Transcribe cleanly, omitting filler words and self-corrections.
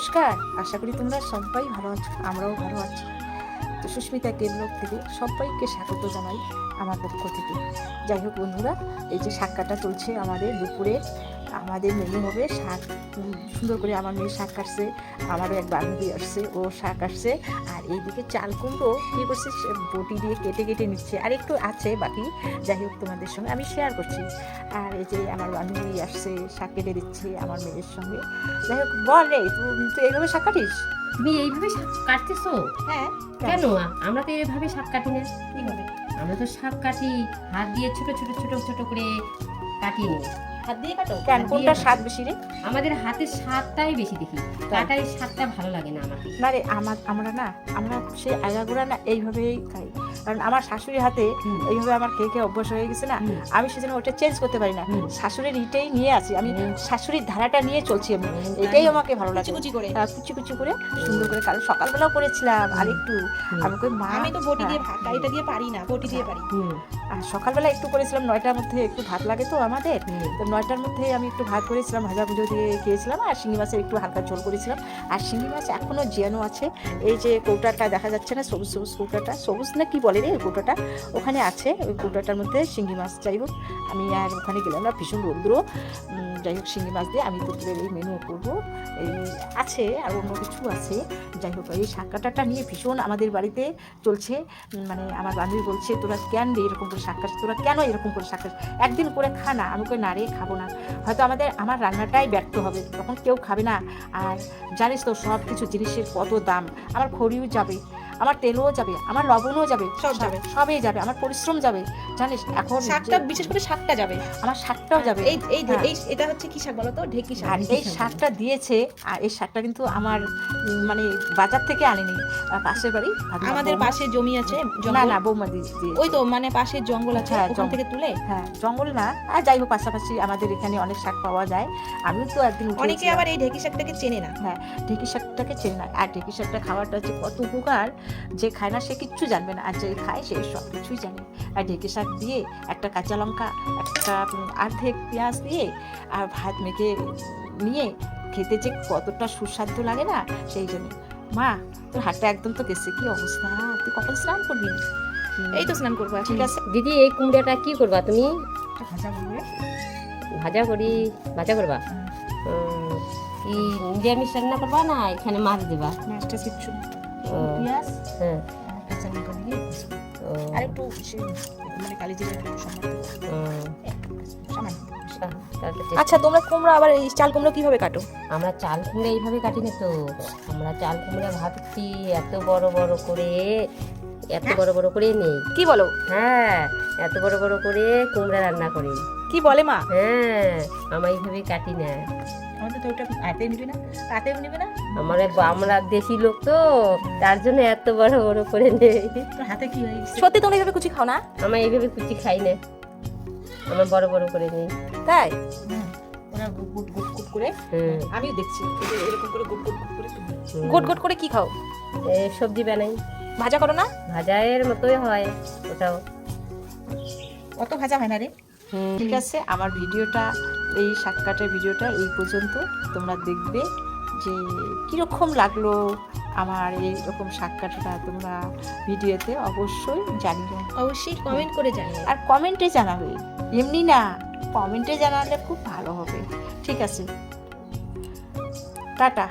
নমস্কার, আশা করি তোমরা সবাই ভালো আছো, আমরাও ভালো আছি। তো সুস্মিতা কে ব্লগ থেকে সবাইকে স্বাগত জানাই আমার পক্ষ থেকে। যাই হোক বন্ধুরা, এই যে শাকটা চলছে আমাদের দুপুরে, আমাদের মেনু হবে শাক। সুন্দর করে আমার মেয়ে শাক কাটছে, আমারও এক বান্ধবী আসছে, ও শাক কাটছে। আর এইদিকে চাল কুমড়ো কী করছে, বটি দিয়ে কেটে কেটে নিচ্ছে, আর একটু আছে বাকি। যাই হোক তোমাদের সঙ্গে আমি শেয়ার করছি। আর এই যে আমার বান্ধবী আসছে, শাক কেটে দিচ্ছে আমার মেয়ের সঙ্গে। যাই হোক, বল রে, তুই এইভাবে শাক কাটিস? তুমি এইভাবে শাক কাটতেছো? হ্যাঁ। কেন? আমরা তো এইভাবে শাক কাটি না। কীভাবে? আমরা তো শাক কাটি হাত দিয়ে ছোট ছোট ছোট ছোট করে কাটি নি। হাত দিয়ে কাটো কেন? কোনটা স্বাদ বেশি রে? আমাদের হাতের স্বাদটাই বেশি দেখি, কাটাই স্বাদটা ভালো লাগে না আমাকে। না রে, আমরা সেই আগাগোড়া না এইভাবেই খাই, কারণ আমার শাশুড়ির হাতে এইভাবে আমার খেয়ে অভ্যাস হয়ে গেছে না। আমি সেজন্য ওটা চেঞ্জ করতে পারি না, শাশুড়ির ইটাই নিয়ে আছি আমি, শাশুড়ির ধারাটা নিয়ে চলছি আমি। এটাই আমাকে ভালো লাগে, কুচি কুচি করে সুন্দর করে। কারণ সকালবেলাও করেছিলাম আর একটু, আমি কই মা, আমি তো বটি দিয়ে ভাত, গাড়িটা দিয়ে পারি না, বটি দিয়ে পারি। আর সকালবেলা একটু করেছিলাম, 9টার মধ্যে একটু ভাত লাগে তো আমাদের, তো 9টার মধ্যে আমি একটু ভাত করেছিলাম, ভাজা ভুজো দিয়ে খেয়েছিলাম, আর শিঙি মাছের একটু হালকা ঝোল করেছিলাম। আর শিঙি মাছ এখনও জ্যানো আছে, এই যে কৌটাটা দেখা যাচ্ছে না, সবুজ সবুজ কৌটাটা, সবুজ না কি বলে রে কৌটাটা, ওখানে আছে। ওই কৌটাটার মধ্যে শিঙি মাছ। যাই হোক, আমি আর ওখানে গেলাম না, ভীষণ রৌদ্র। যাই হোক, শিঙি মাছ দিয়ে আমি দুপুরের এই মেনু করবো। এই আছে আর অন্য কিছু আছে। যাই হোক, এই শাক কাটাটা নিয়ে ভীষণ আমাদের বাড়িতে চলছে। মানে আমার বান্ধবী বলছে, তোরা কেন রে এরকম করে শাক কাটছিস, তোরা কেন এরকম করে শাক কাটছিস, একদিন করে খা না। আমি কই না রে, খাবো না, হয়তো আমার রান্নাটাই ব্যর্থ হবে, তখন কেউ খাবে না। আর জানিস তো সব কিছু জিনিসের কত দাম, আমার খড়িও যাবে, আমার তেলও যাবে, আমার লবণও যাবে, সবই যাবে, আমার পরিশ্রম যাবে, জানিস। এখন শাকটা, বিশেষ করে শাকটা যাবে, আমার শাকটাও যাবে। এই এটা হচ্ছে কি শাক বলো তো? ঢেকি শাক। আর এই শাকটা দিয়েছে, আর এই শাকটা কিন্তু আমার মানে বাজার থেকে আনিনি, পাশের বাড়ি আমাদের পাশে জমি আছে, না বৌমা দিয়ে, ওই তো মানে পাশে জঙ্গল আছে, ওখান থেকে তুলে। হ্যাঁ, জঙ্গল না, আর যাই হোক পাশাপাশি আমাদের এখানে অনেক শাক পাওয়া যায়। আমি তো একদিন অনেকে আবার এই ঢেকি শাকটাকে চেনে না। হ্যাঁ, ঢেকি শাকটাকে চেনে না। আর ঢেকি শাকটা খাওয়াটা হচ্ছে কত উপকার, যে খায় না সে কিচ্ছু জানবে না, আর যে খায় সে সব কিছুই জানে। আর ঢেকি শাক দিয়ে একটা কাঁচা লঙ্কা, একটা অর্ধেক পেঁয়াজ দিয়ে আর ভাত মেখে নিয়ে খেতে যে কতটা সুস্বাদু লাগে না, সেই জন্য। মা, তোর হাতটা একদম তো গেছে, কি অবস্থা, তুই কখন স্নান করবি? এই তো স্নান করবো। ঠিক আছে দিদি, এই কুমড়োটা কি করবা তুমি? ভাজা করবে। ভাজা করবা? কি নিরামিষ রান্না করবা না এখানে মাছ দেবা? মাছটা কিচ্ছু, ও, পেঁয়াজ হ্যাঁ, কাঁচা লঙ্কা দিয়ে ও, আর একটু মানে কালি জিরা একটু সামান্য। তারপরে আচ্ছা, তোমরা কুমড়ো আবার এই চাল কুমড়ো কিভাবে কাটো? আমরা চাল কুমড়ো এইভাবে কাটি না তো, আমরা চাল কুমড়ো ভাবছি এত বড় বড় করে নেই। কি বলো? হ্যাঁ, এত বড় বড় করে কুমড়া রান্না করি। কি বলে মা? হ্যাঁ, আমরা এইভাবে কাটি না। আমাদের তো ওটা হাতে নিবি না, হাতেও নিবি না, আমরা দেশি লোক তো, তার জন্য এত বড় বড় করে নেই। তোর হাতে কি হয়ে গেছে? সত্যি তোমরা এইভাবে কুচি খাও না? আমরা এইভাবে কুচি খাই না, আমরা বড় বড় করে নেই। তাই? ওরা গুট গুট গুট গুট করে, আমিও দেখছি এরকম করে গুট গুট গুট করে তুমি গোট গোট করে কি খাও? সবজি বানাই, ভাজা করো না? ভাজায়ের মতোই হয় ওটাও। অত ভাজা হয় না রে। ঠিক আছে, আমার ভিডিওটা, এই শাক কাটার ভিডিওটা এই পর্যন্ত। তোমরা দেখবে যে কীরকম লাগলো আমার এইরকম শাক কাটাটা, তোমরা ভিডিওতে অবশ্যই জানিও, অবশ্যই কমেন্ট করে জানিও। আর কমেন্টে জানাবে, এমনি না, কমেন্টে জানালে খুব ভালো হবে। ঠিক আছে, টাটা।